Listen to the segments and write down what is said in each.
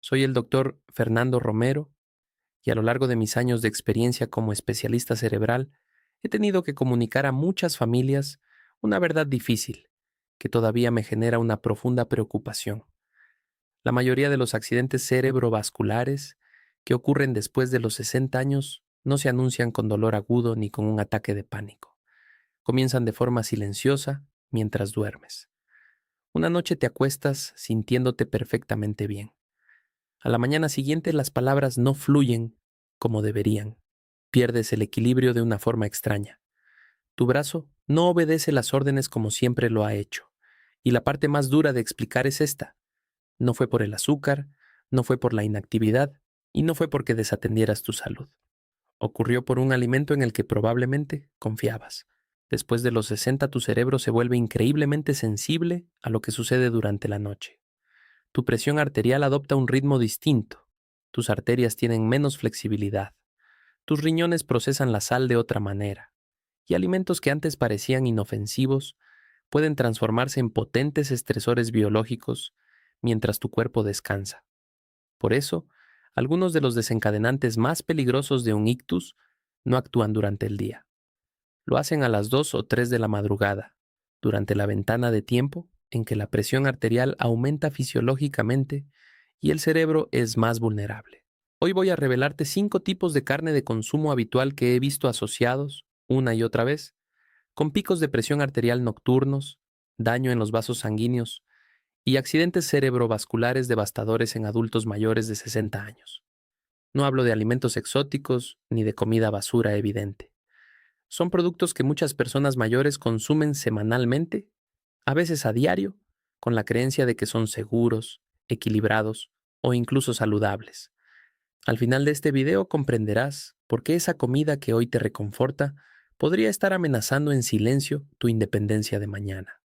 Soy el doctor Fernando Romero y a lo largo de mis años de experiencia como especialista cerebral, he tenido que comunicar a muchas familias una verdad difícil que todavía me genera una profunda preocupación. La mayoría de los accidentes cerebrovasculares que ocurren después de los 60 años no se anuncian con dolor agudo ni con un ataque de pánico. Comienzan de forma silenciosa mientras duermes. Una noche te acuestas sintiéndote perfectamente bien. A la mañana siguiente las palabras no fluyen como deberían. Pierdes el equilibrio de una forma extraña. Tu brazo no obedece las órdenes como siempre lo ha hecho. Y la parte más dura de explicar es esta. No fue por el azúcar, no fue por la inactividad y no fue porque desatendieras tu salud. Ocurrió por un alimento en el que probablemente confiabas. Después de los 60 tu cerebro se vuelve increíblemente sensible a lo que sucede durante la noche. Tu presión arterial adopta un ritmo distinto. Tus arterias tienen menos flexibilidad. Tus riñones procesan la sal de otra manera. Y alimentos que antes parecían inofensivos pueden transformarse en potentes estresores biológicos mientras tu cuerpo descansa. Por eso, algunos de los desencadenantes más peligrosos de un ictus no actúan durante el día. Lo hacen a las 2 o 3 de la madrugada, durante la ventana de tiempo en que la presión arterial aumenta fisiológicamente y el cerebro es más vulnerable. Hoy voy a revelarte 5 tipos de carne de consumo habitual que he visto asociados, una y otra vez, con picos de presión arterial nocturnos, daño en los vasos sanguíneos y accidentes cerebrovasculares devastadores en adultos mayores de 60 años. No hablo de alimentos exóticos ni de comida basura evidente. Son productos que muchas personas mayores consumen semanalmente, a veces a diario, con la creencia de que son seguros, equilibrados o incluso saludables. Al final de este video comprenderás por qué esa comida que hoy te reconforta podría estar amenazando en silencio tu independencia de mañana.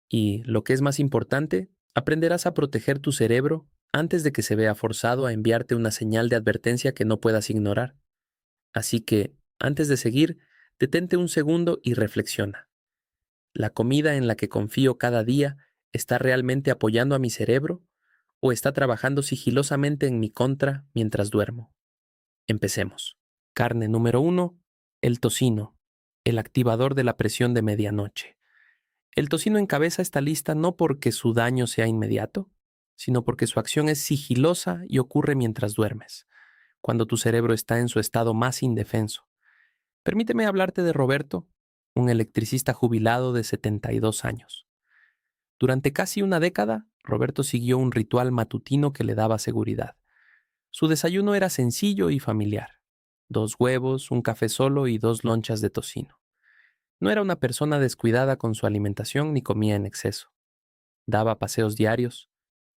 Y, lo que es más importante, aprenderás a proteger tu cerebro antes de que se vea forzado a enviarte una señal de advertencia que no puedas ignorar. Así que, antes de seguir, detente un segundo y reflexiona. ¿La comida en la que confío cada día está realmente apoyando a mi cerebro o está trabajando sigilosamente en mi contra mientras duermo? Empecemos. Carne número 1, el tocino, el activador de la presión de medianoche. El tocino encabeza esta lista no porque su daño sea inmediato, sino porque su acción es sigilosa y ocurre mientras duermes, cuando tu cerebro está en su estado más indefenso. Permíteme hablarte de Roberto, un electricista jubilado de 72 años. Durante casi una década, Roberto siguió un ritual matutino que le daba seguridad. Su desayuno era sencillo y familiar: 2 huevos, un café solo y 2 lonchas de tocino. No era una persona descuidada con su alimentación ni comía en exceso. Daba paseos diarios,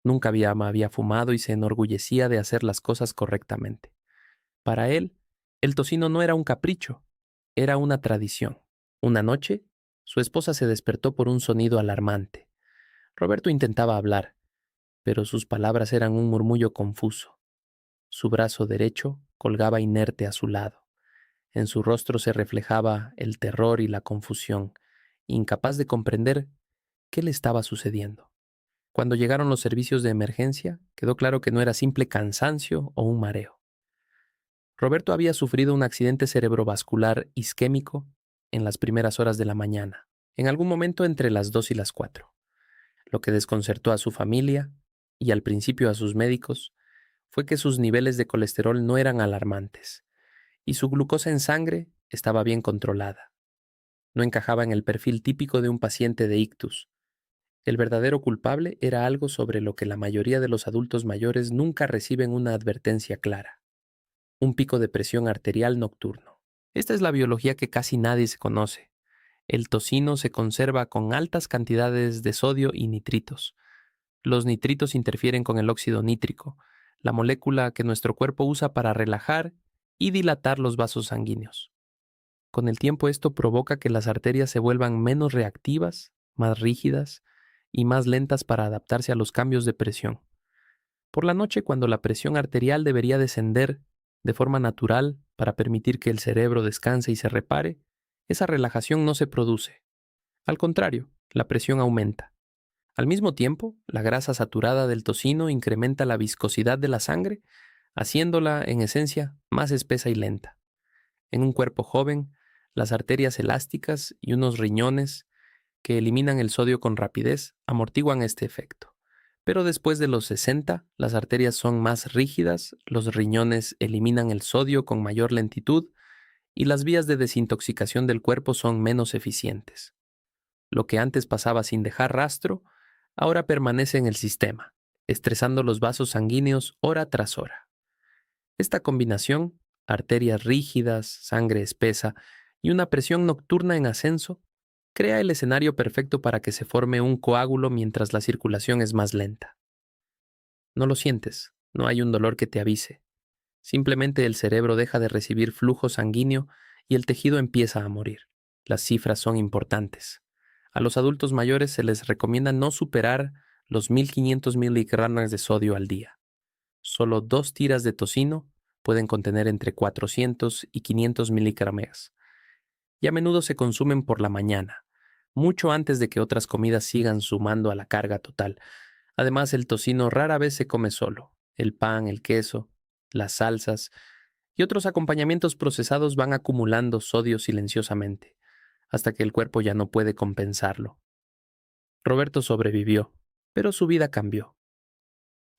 nunca había fumado y se enorgullecía de hacer las cosas correctamente. Para él, el tocino no era un capricho, era una tradición. Una noche, su esposa se despertó por un sonido alarmante. Roberto intentaba hablar, pero sus palabras eran un murmullo confuso. Su brazo derecho colgaba inerte a su lado. En su rostro se reflejaba el terror y la confusión, incapaz de comprender qué le estaba sucediendo. Cuando llegaron los servicios de emergencia, quedó claro que no era simple cansancio o un mareo. Roberto había sufrido un accidente cerebrovascular isquémico en las primeras horas de la mañana, en algún momento entre las 2 y las 4. Lo que desconcertó a su familia y al principio a sus médicos fue que sus niveles de colesterol no eran alarmantes y su glucosa en sangre estaba bien controlada. No encajaba en el perfil típico de un paciente de ictus. El verdadero culpable era algo sobre lo que la mayoría de los adultos mayores nunca reciben una advertencia clara: un pico de presión arterial nocturno. Esta es la biología que casi nadie se conoce. El tocino se conserva con altas cantidades de sodio y nitritos. Los nitritos interfieren con el óxido nítrico, la molécula que nuestro cuerpo usa para relajar y dilatar los vasos sanguíneos. Con el tiempo esto provoca que las arterias se vuelvan menos reactivas, más rígidas y más lentas para adaptarse a los cambios de presión. Por la noche, cuando la presión arterial debería descender de forma natural para permitir que el cerebro descanse y se repare, esa relajación no se produce. Al contrario, la presión aumenta. Al mismo tiempo, la grasa saturada del tocino incrementa la viscosidad de la sangre, haciéndola, en esencia, más espesa y lenta. En un cuerpo joven, las arterias elásticas y unos riñones que eliminan el sodio con rapidez amortiguan este efecto. Pero después de los 60, las arterias son más rígidas, los riñones eliminan el sodio con mayor lentitud y las vías de desintoxicación del cuerpo son menos eficientes. Lo que antes pasaba sin dejar rastro, ahora permanece en el sistema, estresando los vasos sanguíneos hora tras hora. Esta combinación, arterias rígidas, sangre espesa y una presión nocturna en ascenso, crea el escenario perfecto para que se forme un coágulo mientras la circulación es más lenta. No lo sientes, no hay un dolor que te avise. Simplemente el cerebro deja de recibir flujo sanguíneo y el tejido empieza a morir. Las cifras son importantes. A los adultos mayores se les recomienda no superar los 1500 miligramos de sodio al día. Solo 2 tiras de tocino pueden contener entre 400 y 500 miligramos. Y a menudo se consumen por la mañana, mucho antes de que otras comidas sigan sumando a la carga total. Además, el tocino rara vez se come solo. El pan, el queso, las salsas y otros acompañamientos procesados van acumulando sodio silenciosamente, hasta que el cuerpo ya no puede compensarlo. Roberto sobrevivió, pero su vida cambió.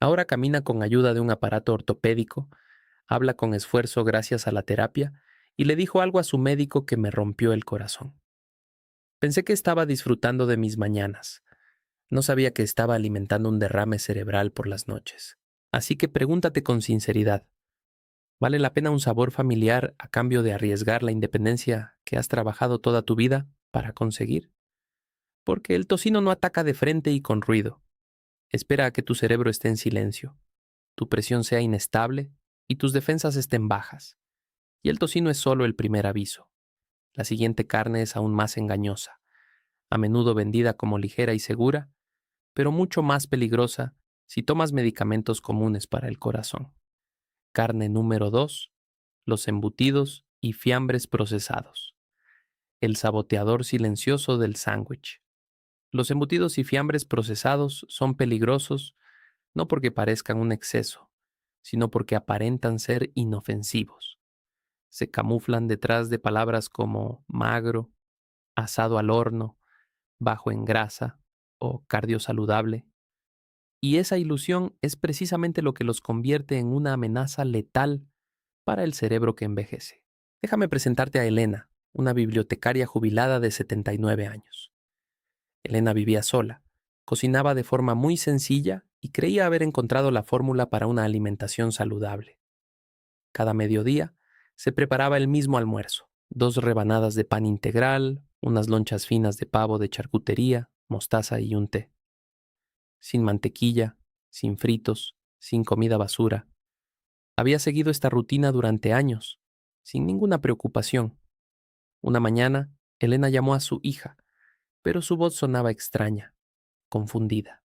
Ahora camina con ayuda de un aparato ortopédico, habla con esfuerzo gracias a la terapia y le dijo algo a su médico que me rompió el corazón. Pensé que estaba disfrutando de mis mañanas. No sabía que estaba alimentando un derrame cerebral por las noches. Así que pregúntate con sinceridad, ¿vale la pena un sabor familiar a cambio de arriesgar la independencia que has trabajado toda tu vida para conseguir? Porque el tocino no ataca de frente y con ruido. Espera a que tu cerebro esté en silencio, tu presión sea inestable y tus defensas estén bajas. Y el tocino es solo el primer aviso. La siguiente carne es aún más engañosa, a menudo vendida como ligera y segura, pero mucho más peligrosa si tomas medicamentos comunes para el corazón. Carne número 2, los embutidos y fiambres procesados. El saboteador silencioso del sándwich. Los embutidos y fiambres procesados son peligrosos no porque parezcan un exceso, sino porque aparentan ser inofensivos. Se camuflan detrás de palabras como magro, asado al horno, bajo en grasa o cardiosaludable. Y esa ilusión es precisamente lo que los convierte en una amenaza letal para el cerebro que envejece. Déjame presentarte a Elena, una bibliotecaria jubilada de 79 años. Elena vivía sola, cocinaba de forma muy sencilla y creía haber encontrado la fórmula para una alimentación saludable. Cada mediodía se preparaba el mismo almuerzo: 2 rebanadas de pan integral, unas lonchas finas de pavo de charcutería, mostaza y un té. Sin mantequilla, sin fritos, sin comida basura. Había seguido esta rutina durante años, sin ninguna preocupación. Una mañana, Elena llamó a su hija, pero su voz sonaba extraña, confundida.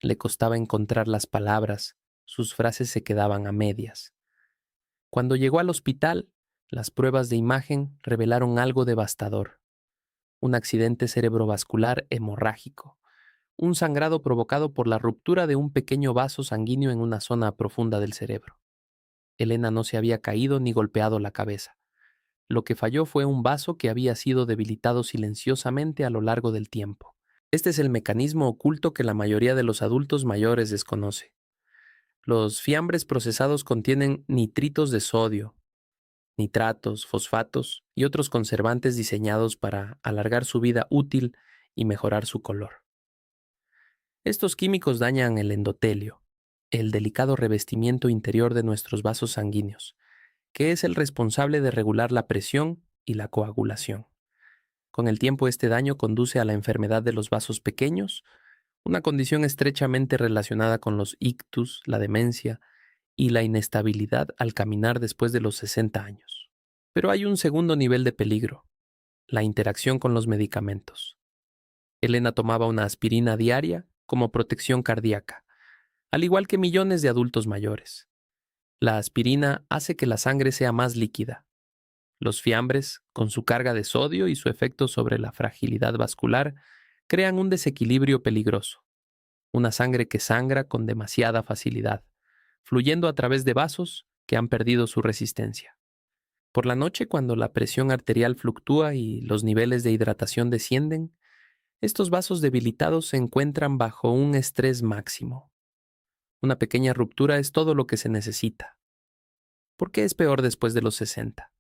Le costaba encontrar las palabras, sus frases se quedaban a medias. Cuando llegó al hospital, las pruebas de imagen revelaron algo devastador: un accidente cerebrovascular hemorrágico, un sangrado provocado por la ruptura de un pequeño vaso sanguíneo en una zona profunda del cerebro. Elena no se había caído ni golpeado la cabeza. Lo que falló fue un vaso que había sido debilitado silenciosamente a lo largo del tiempo. Este es el mecanismo oculto que la mayoría de los adultos mayores desconoce. Los fiambres procesados contienen nitritos de sodio, nitratos, fosfatos y otros conservantes diseñados para alargar su vida útil y mejorar su color. Estos químicos dañan el endotelio, el delicado revestimiento interior de nuestros vasos sanguíneos, que es el responsable de regular la presión y la coagulación. Con el tiempo, este daño conduce a la enfermedad de los vasos pequeños, una condición estrechamente relacionada con los ictus, la demencia y la inestabilidad al caminar después de los 60 años. Pero hay un segundo nivel de peligro: la interacción con los medicamentos. Elena tomaba una aspirina diaria como protección cardíaca, al igual que millones de adultos mayores. La aspirina hace que la sangre sea más líquida. Los fiambres, con su carga de sodio y su efecto sobre la fragilidad vascular, crean un desequilibrio peligroso. una sangre que sangra con demasiada facilidad, fluyendo a través de vasos que han perdido su resistencia. Por la noche, cuando la presión arterial fluctúa y los niveles de hidratación descienden, estos vasos debilitados se encuentran bajo un estrés máximo. Una pequeña ruptura es todo lo que se necesita. ¿Por qué es peor después de los 60?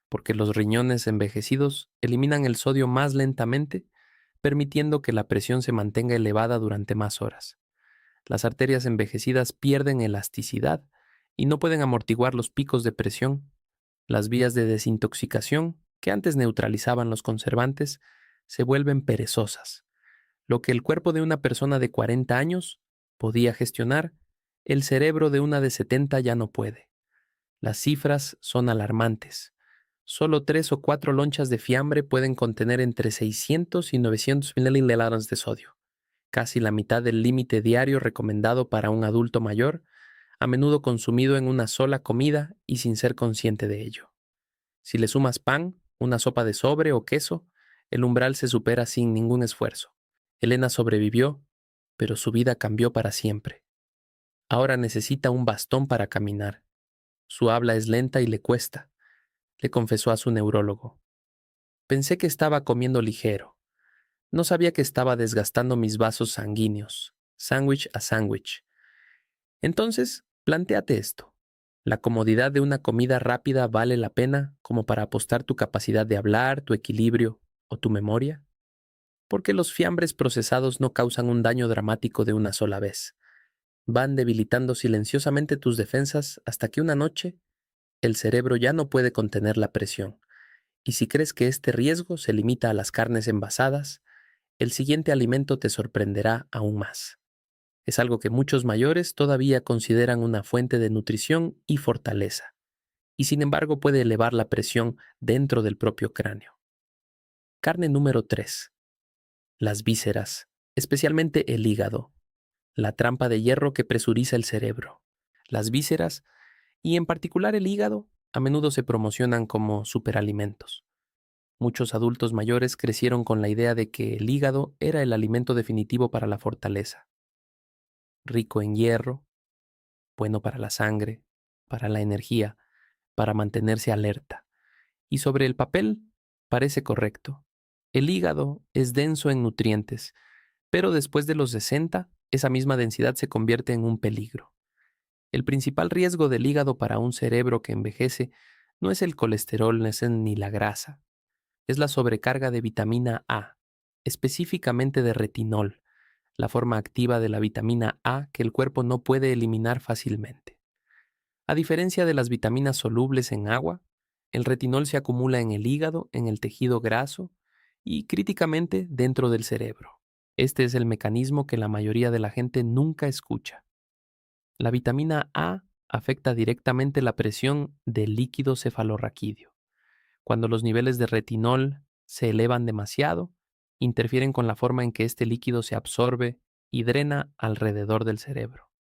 Porque los riñones envejecidos eliminan el sodio más lentamente, permitiendo que la presión se mantenga elevada durante más horas. Las arterias envejecidas pierden elasticidad y no pueden amortiguar los picos de presión. Las vías de desintoxicación, que antes neutralizaban los conservantes, se vuelven perezosas. Lo que el cuerpo de una persona de 40 años podía gestionar, el cerebro de una de 70 ya no puede. Las cifras son alarmantes. Solo 3 o 4 lonchas de fiambre pueden contener entre 600 y 900 mililitros de sodio, casi la mitad del límite diario recomendado para un adulto mayor, a menudo consumido en una sola comida y sin ser consciente de ello. Si le sumas pan, una sopa de sobre o queso, el umbral se supera sin ningún esfuerzo. Elena sobrevivió, pero su vida cambió para siempre. Ahora necesita un bastón para caminar. Su habla es lenta y le cuesta, le confesó a su neurólogo. Pensé que estaba comiendo ligero. No sabía que estaba desgastando mis vasos sanguíneos, sándwich a sándwich. Entonces, plantéate esto. ¿La comodidad de una comida rápida vale la pena como para apostar tu capacidad de hablar, tu equilibrio o tu memoria? Porque los fiambres procesados no causan un daño dramático de una sola vez. Van debilitando silenciosamente tus defensas hasta que una noche el cerebro ya no puede contener la presión. Y si crees que este riesgo se limita a las carnes envasadas, el siguiente alimento te sorprenderá aún más. Es algo que muchos mayores todavía consideran una fuente de nutrición y fortaleza, y sin embargo puede elevar la presión dentro del propio cráneo. Carne número 3. Las vísceras, especialmente el hígado, la trampa de hierro que presuriza el cerebro. Las vísceras, y en particular el hígado, a menudo se promocionan como superalimentos. Muchos adultos mayores crecieron con la idea de que el hígado era el alimento definitivo para la fortaleza. Rico en hierro, bueno para la sangre, para la energía, para mantenerse alerta. Y sobre el papel, parece correcto. El hígado es denso en nutrientes, pero después de los 60, esa misma densidad se convierte en un peligro. El principal riesgo del hígado para un cerebro que envejece no es el colesterol ni la grasa, es la sobrecarga de vitamina A, específicamente de retinol, la forma activa de la vitamina A que el cuerpo no puede eliminar fácilmente. A diferencia de las vitaminas solubles en agua, el retinol se acumula en el hígado, en el tejido graso y críticamente dentro del cerebro. Este es el mecanismo que la mayoría de la gente nunca escucha. La vitamina A afecta directamente la presión del líquido cefalorraquídeo. Cuando los niveles de retinol se elevan demasiado, interfieren con la forma en que este líquido se absorbe y drena alrededor del cerebro.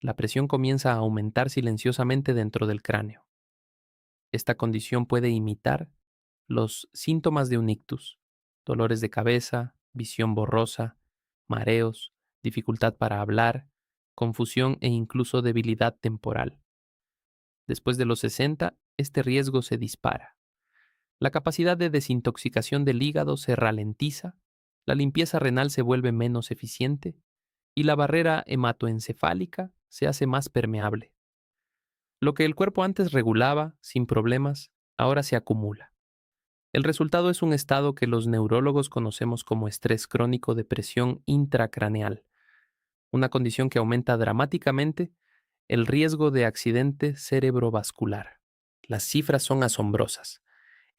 La presión comienza a aumentar silenciosamente dentro del cráneo. Esta condición puede imitar los síntomas de un ictus: dolores de cabeza, visión borrosa, mareos, dificultad para hablar, confusión e incluso debilidad temporal. Después de los 60, este riesgo se dispara. La capacidad de desintoxicación del hígado se ralentiza, la limpieza renal se vuelve menos eficiente y la barrera hematoencefálica se hace más permeable. Lo que el cuerpo antes regulaba sin problemas, ahora se acumula. El resultado es un estado que los neurólogos conocemos como estrés crónico de presión intracraneal, una condición que aumenta dramáticamente el riesgo de accidente cerebrovascular. Las cifras son asombrosas.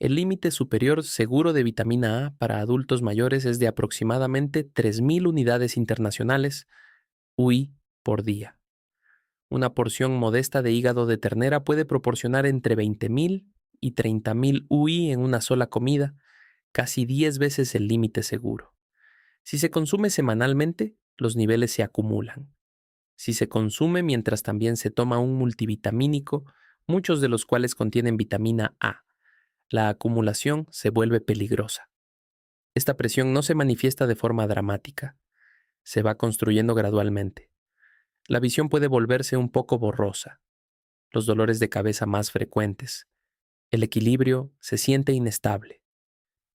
El límite superior seguro de vitamina A para adultos mayores es de aproximadamente 3.000 unidades internacionales UI por día. Una porción modesta de hígado de ternera puede proporcionar entre 20.000 y 30.000 UI en una sola comida, casi 10 veces el límite seguro. Si se consume semanalmente, los niveles se acumulan. Si se consume mientras también se toma un multivitamínico, muchos de los cuales contienen vitamina A, la acumulación se vuelve peligrosa. Esta presión no se manifiesta de forma dramática. se va construyendo gradualmente. La visión puede volverse un poco borrosa, los dolores de cabeza más frecuentes, el equilibrio se siente inestable.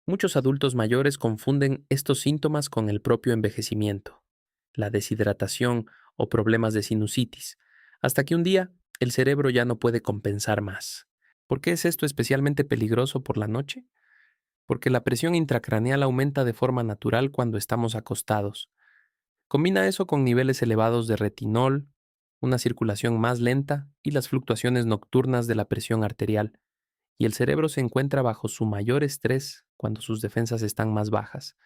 Muchos adultos mayores confunden estos síntomas con el propio envejecimiento, la deshidratación o problemas de sinusitis, hasta que un día el cerebro ya no puede compensar más. ¿Por qué es esto especialmente peligroso por la noche? Porque la presión intracraneal aumenta de forma natural cuando estamos acostados. Combina eso con niveles elevados de retinol, una circulación más lenta y las fluctuaciones nocturnas de la presión arterial, y el cerebro se encuentra bajo su mayor estrés cuando sus defensas están más bajas.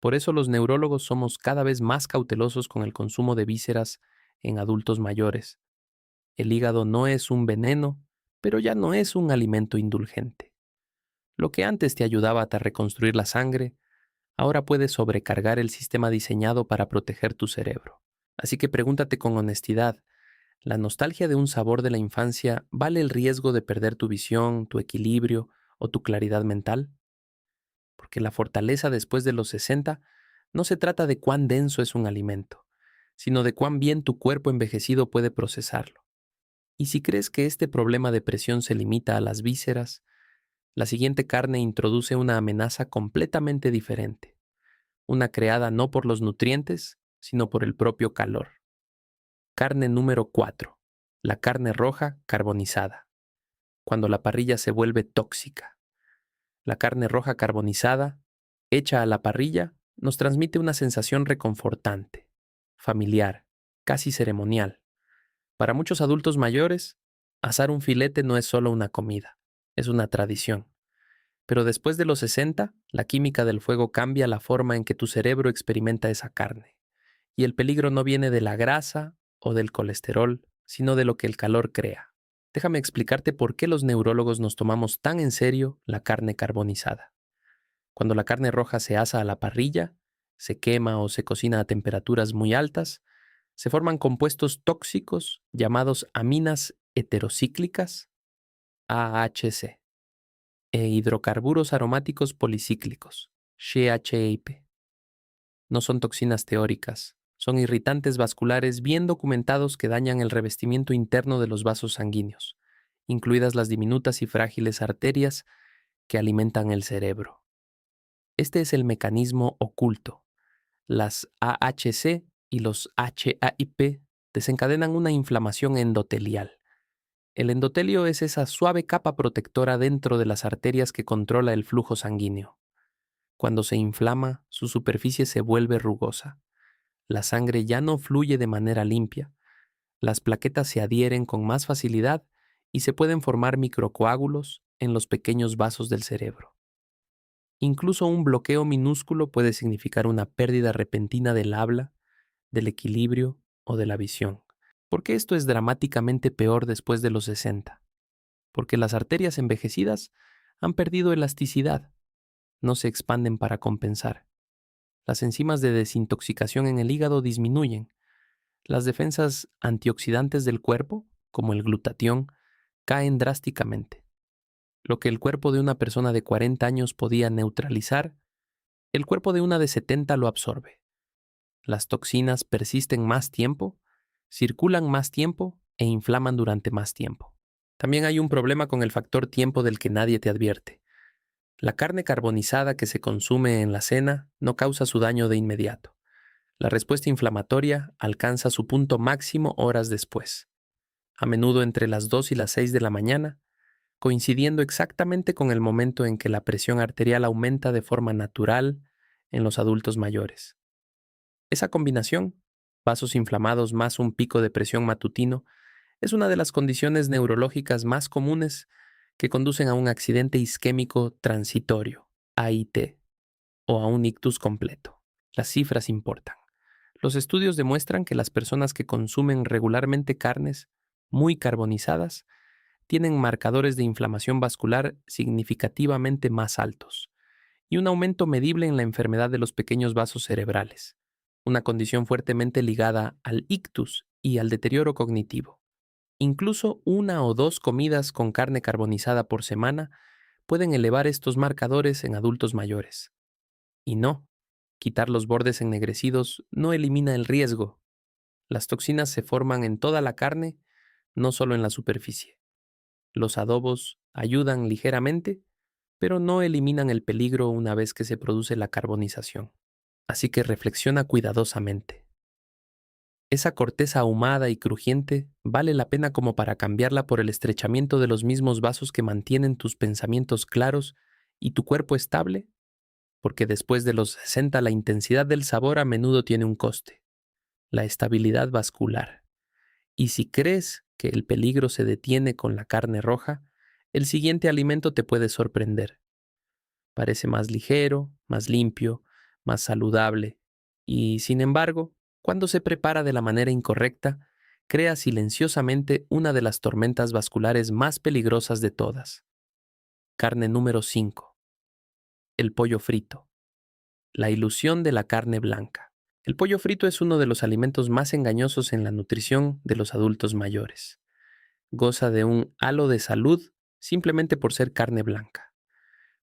Por eso los neurólogos somos cada vez más cautelosos con el consumo de vísceras en adultos mayores. El hígado no es un veneno, pero ya no es un alimento indulgente. Lo que antes te ayudaba a reconstruir la sangre, ahora puede sobrecargar el sistema diseñado para proteger tu cerebro. Así que pregúntate con honestidad, ¿la nostalgia de un sabor de la infancia vale el riesgo de perder tu visión, tu equilibrio o tu claridad mental? Porque la fortaleza después de los 60 no se trata de cuán denso es un alimento, sino de cuán bien tu cuerpo envejecido puede procesarlo. Y si crees que este problema de presión se limita a las vísceras, la siguiente carne introduce una amenaza completamente diferente, una creada no por los nutrientes, sino por el propio calor. Carne número 4. La carne roja carbonizada. Cuando la parrilla se vuelve tóxica. La carne roja carbonizada, hecha a la parrilla, nos transmite una sensación reconfortante, familiar, casi ceremonial. Para muchos adultos mayores, asar un filete no es solo una comida, es una tradición. Pero después de los 60, la química del fuego cambia la forma en que tu cerebro experimenta esa carne. Y el peligro no viene de la grasa o del colesterol, sino de lo que el calor crea. Déjame explicarte por qué los neurólogos nos tomamos tan en serio la carne carbonizada. Cuando la carne roja se asa a la parrilla, se quema o se cocina a temperaturas muy altas, se forman compuestos tóxicos llamados aminas heterocíclicas, AHC, e hidrocarburos aromáticos policíclicos, GHAP. No son toxinas teóricas, son irritantes vasculares bien documentados que dañan el revestimiento interno de los vasos sanguíneos, incluidas las diminutas y frágiles arterias que alimentan el cerebro. Este es el mecanismo oculto. Las AHC y los HAIP desencadenan una inflamación endotelial. El endotelio es esa suave capa protectora dentro de las arterias que controla el flujo sanguíneo. Cuando se inflama, su superficie se vuelve rugosa. La sangre ya no fluye de manera limpia. Las plaquetas se adhieren con más facilidad y se pueden formar microcoágulos en los pequeños vasos del cerebro. Incluso un bloqueo minúsculo puede significar una pérdida repentina del habla, del equilibrio o de la visión. ¿Por qué esto es dramáticamente peor después de los 60? Porque las arterias envejecidas han perdido elasticidad, no se expanden para compensar. Las enzimas de desintoxicación en el hígado disminuyen. Las defensas antioxidantes del cuerpo, como el glutatión, caen drásticamente. Lo que el cuerpo de una persona de 40 años podía neutralizar, el cuerpo de una de 70 lo absorbe. Las toxinas persisten más tiempo, circulan más tiempo e inflaman durante más tiempo. También hay un problema con el factor tiempo del que nadie te advierte. La carne carbonizada que se consume en la cena no causa su daño de inmediato. La respuesta inflamatoria alcanza su punto máximo horas después, a menudo entre las 2 y las 6 de la mañana, coincidiendo exactamente con el momento en que la presión arterial aumenta de forma natural en los adultos mayores. Esa combinación, vasos inflamados más un pico de presión matutino, es una de las condiciones neurológicas más comunes que conducen a un accidente isquémico transitorio, AIT, o a un ictus completo. Las cifras importan. Los estudios demuestran que las personas que consumen regularmente carnes muy carbonizadas tienen marcadores de inflamación vascular significativamente más altos y un aumento medible en la enfermedad de los pequeños vasos cerebrales, una condición fuertemente ligada al ictus y al deterioro cognitivo. Incluso 1 o 2 comidas con carne carbonizada por semana pueden elevar estos marcadores en adultos mayores. Y no, Quitar los bordes ennegrecidos no elimina el riesgo. Las toxinas se forman en toda la carne, no solo en la superficie. Los adobos ayudan ligeramente, pero no eliminan el peligro una vez que se produce la carbonización. Así que reflexiona cuidadosamente. Esa corteza ahumada y crujiente vale la pena como para cambiarla por el estrechamiento de los mismos vasos que mantienen tus pensamientos claros y tu cuerpo estable, porque después de los 60 la intensidad del sabor a menudo tiene un coste, la estabilidad vascular. Y si crees que el peligro se detiene con la carne roja, el siguiente alimento te puede sorprender. Parece más ligero, más limpio, más saludable, y, sin embargo, cuando se prepara de la manera incorrecta, crea silenciosamente una de las tormentas vasculares más peligrosas de todas. Carne número 5. El pollo frito. La ilusión de la carne blanca. El pollo frito es uno de los alimentos más engañosos en la nutrición de los adultos mayores. Goza de un halo de salud simplemente por ser carne blanca.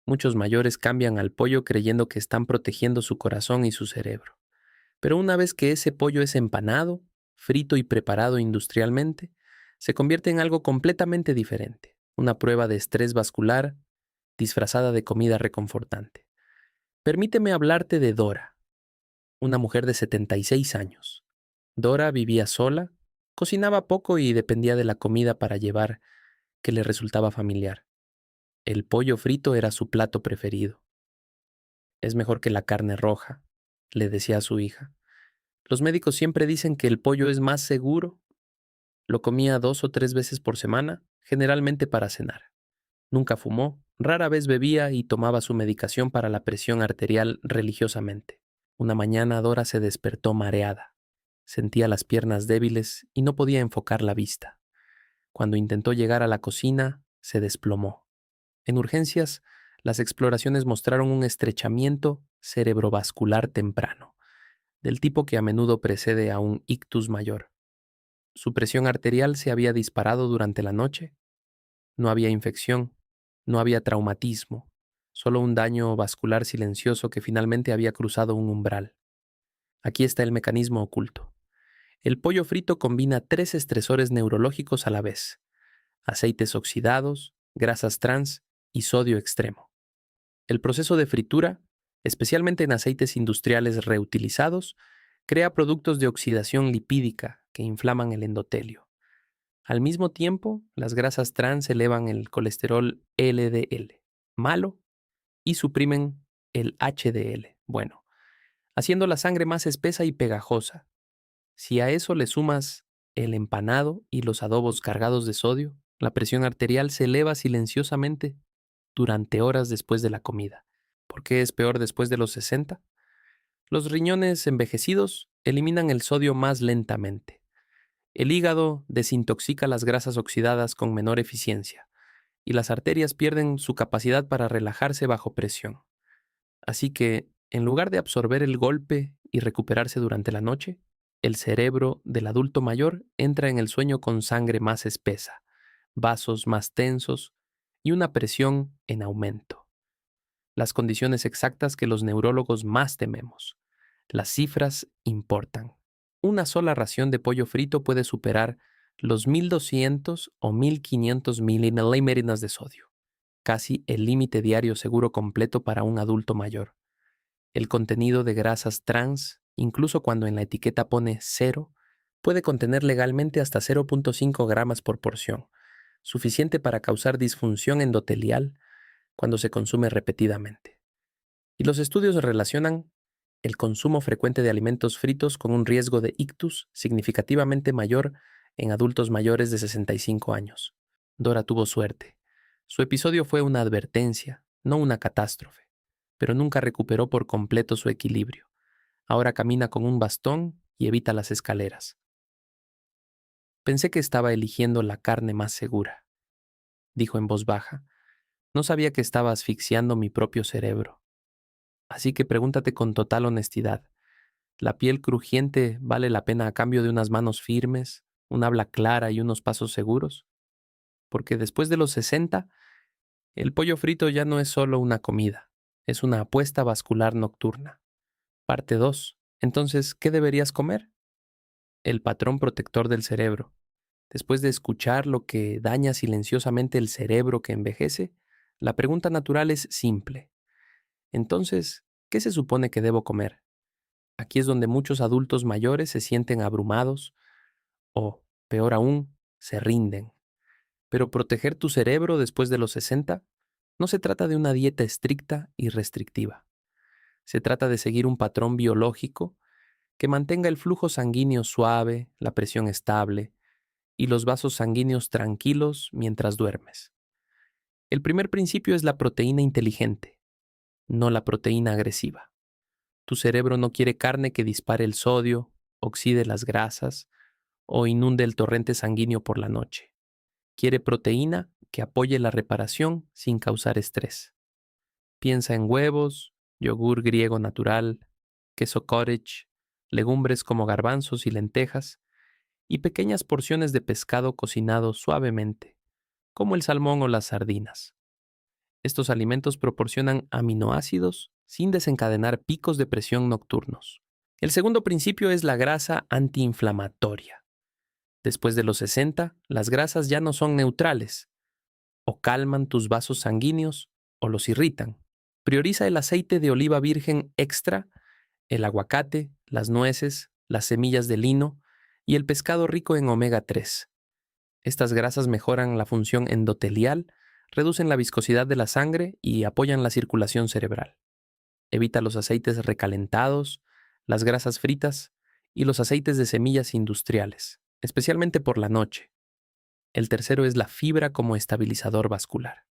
Muchos mayores cambian al pollo creyendo que están protegiendo su corazón y su cerebro. Pero una vez que ese pollo es empanado, frito y preparado industrialmente, se convierte en algo completamente diferente, una prueba de estrés vascular disfrazada de comida reconfortante. Permíteme hablarte de Dora, una mujer de 76 años. Dora vivía sola, cocinaba poco y dependía de la comida para llevar que le resultaba familiar. El pollo frito era su plato preferido. Es mejor que la carne roja, le decía a su hija. Los médicos siempre dicen que el pollo es más seguro. Lo comía 2 o 3 veces por semana, generalmente para cenar. Nunca fumó, rara vez bebía y tomaba su medicación para la presión arterial religiosamente. Una mañana Dora se despertó mareada. Sentía las piernas débiles y no podía enfocar la vista. Cuando intentó llegar a la cocina, se desplomó. En urgencias, las exploraciones mostraron un estrechamiento cerebrovascular temprano, del tipo que a menudo precede a un ictus mayor. Su presión arterial se había disparado durante la noche. No había infección, no había traumatismo, solo un daño vascular silencioso que finalmente había cruzado un umbral. Aquí está el mecanismo oculto. El pollo frito combina 3 estresores neurológicos a la vez: aceites oxidados, grasas trans y sodio extremo. El proceso de fritura, especialmente en aceites industriales reutilizados, crea productos de oxidación lipídica que inflaman el endotelio. Al mismo tiempo, las grasas trans elevan el colesterol LDL, malo, y suprimen el HDL, bueno, haciendo la sangre más espesa y pegajosa. Si a eso le sumas el empanado y los adobos cargados de sodio, la presión arterial se eleva silenciosamente durante horas después de la comida. ¿Por qué es peor después de los 60? Los riñones envejecidos eliminan el sodio más lentamente. El hígado desintoxica las grasas oxidadas con menor eficiencia y las arterias pierden su capacidad para relajarse bajo presión. Así que, en lugar de absorber el golpe y recuperarse durante la noche, el cerebro del adulto mayor entra en el sueño con sangre más espesa, vasos más tensos y una presión en aumento. Las condiciones exactas que los neurólogos más tememos. Las cifras importan. Una sola ración de pollo frito puede superar los 1200 o 1500 milímetros de sodio, casi el límite diario seguro completo para un adulto mayor. El contenido de grasas trans, incluso cuando en la etiqueta pone 0, puede contener legalmente hasta 0.5 gramos por porción, suficiente para causar disfunción endotelial cuando se consume repetidamente. Y los estudios relacionan el consumo frecuente de alimentos fritos con un riesgo de ictus significativamente mayor en adultos mayores de 65 años. Dora tuvo suerte. Su episodio fue una advertencia, no una catástrofe, pero nunca recuperó por completo su equilibrio. Ahora camina con un bastón y evita las escaleras. Pensé que estaba eligiendo la carne más segura, dijo en voz baja. No sabía que estaba asfixiando mi propio cerebro. Así que pregúntate con total honestidad: ¿la piel crujiente vale la pena a cambio de unas manos firmes, un habla clara y unos pasos seguros? Porque después de los 60, el pollo frito ya no es solo una comida, es una apuesta vascular nocturna. Parte 2. Entonces, ¿qué deberías comer? El patrón protector del cerebro. Después de escuchar lo que daña silenciosamente el cerebro que envejece, la pregunta natural es simple. Entonces, ¿qué se supone que debo comer? Aquí es donde muchos adultos mayores se sienten abrumados o, peor aún, se rinden. Pero proteger tu cerebro después de los 60 no se trata de una dieta estricta y restrictiva. Se trata de seguir un patrón biológico que mantenga el flujo sanguíneo suave, la presión estable y los vasos sanguíneos tranquilos mientras duermes. El primer principio es la proteína inteligente, no la proteína agresiva. Tu cerebro no quiere carne que dispare el sodio, oxide las grasas o inunde el torrente sanguíneo por la noche. Quiere proteína que apoye la reparación sin causar estrés. Piensa en huevos, yogur griego natural, queso cottage, legumbres como garbanzos y lentejas, y pequeñas porciones de pescado cocinado suavemente, como el salmón o las sardinas. Estos alimentos proporcionan aminoácidos sin desencadenar picos de presión nocturnos. El segundo principio es la grasa antiinflamatoria. Después de los 60, las grasas ya no son neutrales, o calman tus vasos sanguíneos o los irritan. Prioriza el aceite de oliva virgen extra, el aguacate, las nueces, las semillas de lino y el pescado rico en omega 3. Estas grasas mejoran la función endotelial, reducen la viscosidad de la sangre y apoyan la circulación cerebral. Evita los aceites recalentados, las grasas fritas y los aceites de semillas industriales, especialmente por la noche. El tercero es la fibra como estabilizador vascular.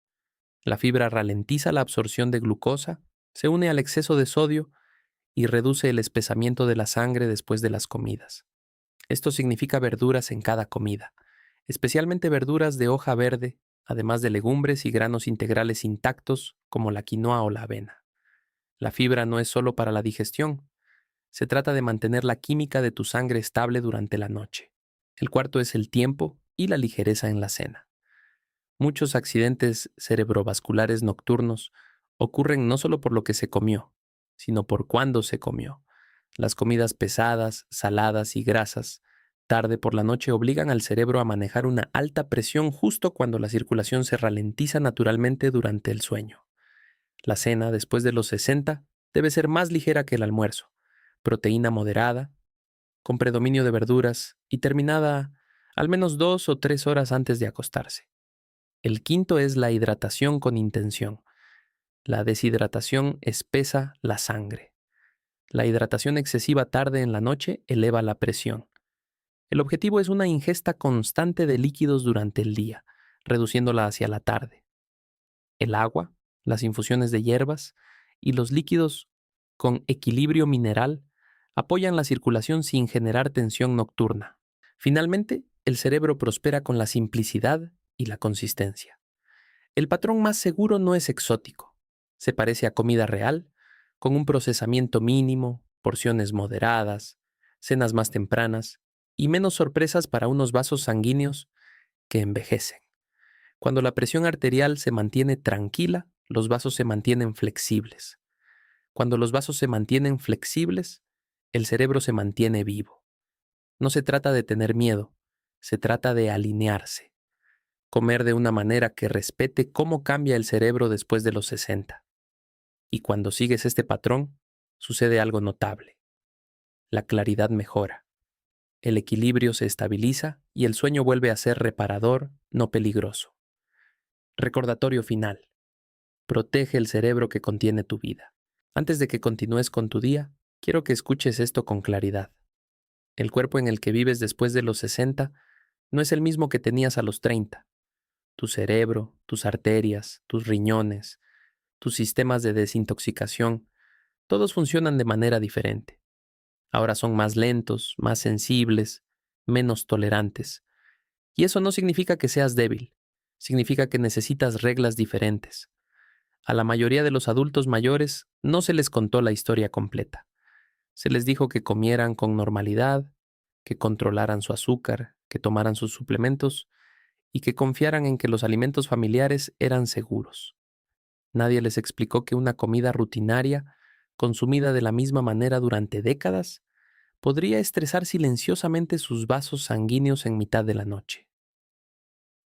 La fibra ralentiza la absorción de glucosa, se une al exceso de sodio y reduce el espesamiento de la sangre después de las comidas. Esto significa verduras en cada comida, especialmente verduras de hoja verde, además de legumbres y granos integrales intactos como la quinoa o la avena. La fibra no es solo para la digestión, se trata de mantener la química de tu sangre estable durante la noche. El cuarto es el tiempo y la ligereza en la cena. Muchos accidentes cerebrovasculares nocturnos ocurren no solo por lo que se comió, sino por cuándo se comió. Las comidas pesadas, saladas y grasas, tarde por la noche obligan al cerebro a manejar una alta presión justo cuando la circulación se ralentiza naturalmente durante el sueño. La cena, después de los 60, debe ser más ligera que el almuerzo, proteína moderada, con predominio de verduras y terminada al menos 2 o 3 horas antes de acostarse. El quinto es la hidratación con intención. La deshidratación espesa la sangre. La hidratación excesiva tarde en la noche eleva la presión. El objetivo es una ingesta constante de líquidos durante el día, reduciéndola hacia la tarde. El agua, las infusiones de hierbas y los líquidos con equilibrio mineral apoyan la circulación sin generar tensión nocturna. Finalmente, el cerebro prospera con la simplicidad y la consistencia. El patrón más seguro no es exótico. Se parece a comida real, con un procesamiento mínimo, porciones moderadas, cenas más tempranas y menos sorpresas para unos vasos sanguíneos que envejecen. Cuando la presión arterial se mantiene tranquila, los vasos se mantienen flexibles. Cuando los vasos se mantienen flexibles, el cerebro se mantiene vivo. No se trata de tener miedo, se trata de alinearse. Comer de una manera que respete cómo cambia el cerebro después de los 60. Y cuando sigues este patrón, sucede algo notable. La claridad mejora, el equilibrio se estabiliza y el sueño vuelve a ser reparador, no peligroso. Recordatorio final. Protege el cerebro que contiene tu vida. Antes de que continúes con tu día, quiero que escuches esto con claridad. El cuerpo en el que vives después de los 60 no es el mismo que tenías a los 30. Tu cerebro, tus arterias, tus riñones, tus sistemas de desintoxicación, todos funcionan de manera diferente. Ahora son más lentos, más sensibles, menos tolerantes. Y eso no significa que seas débil, significa que necesitas reglas diferentes. A la mayoría de los adultos mayores no se les contó la historia completa. Se les dijo que comieran con normalidad, que controlaran su azúcar, que tomaran sus suplementos y que confiaran en que los alimentos familiares eran seguros. Nadie les explicó que una comida rutinaria consumida de la misma manera durante décadas, podría estresar silenciosamente sus vasos sanguíneos en mitad de la noche.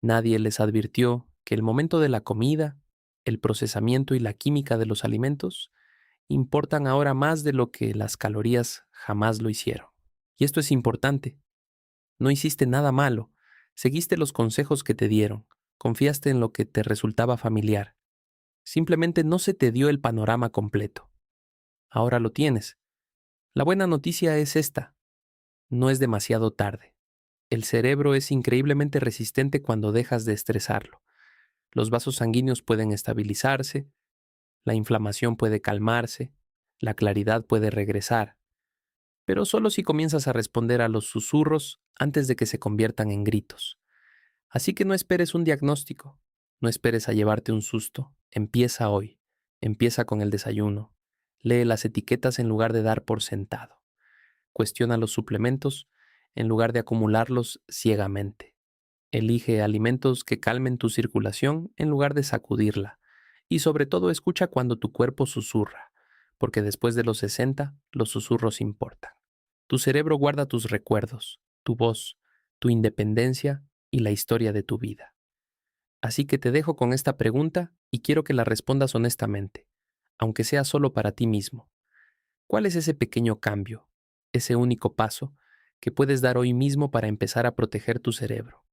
Nadie les advirtió que el momento de la comida, el procesamiento y la química de los alimentos importan ahora más de lo que las calorías jamás lo hicieron. Y esto es importante. No hiciste nada malo. Seguiste los consejos que te dieron. Confiaste en lo que te resultaba familiar. Simplemente no se te dio el panorama completo. Ahora lo tienes. La buena noticia es esta. No es demasiado tarde. El cerebro es increíblemente resistente cuando dejas de estresarlo. Los vasos sanguíneos pueden estabilizarse, la inflamación puede calmarse, la claridad puede regresar, pero solo si comienzas a responder a los susurros antes de que se conviertan en gritos. Así que no esperes un diagnóstico, no esperes a llevarte un susto. Empieza hoy, empieza con el desayuno. Lee las etiquetas en lugar de dar por sentado. Cuestiona los suplementos en lugar de acumularlos ciegamente. Elige alimentos que calmen tu circulación en lugar de sacudirla. Y sobre todo escucha cuando tu cuerpo susurra, porque después de los 60, los susurros importan. Tu cerebro guarda tus recuerdos, tu voz, tu independencia y la historia de tu vida. Así que te dejo con esta pregunta y quiero que la respondas honestamente, aunque sea solo para ti mismo. ¿Cuál es ese pequeño cambio, ese único paso que puedes dar hoy mismo para empezar a proteger tu cerebro?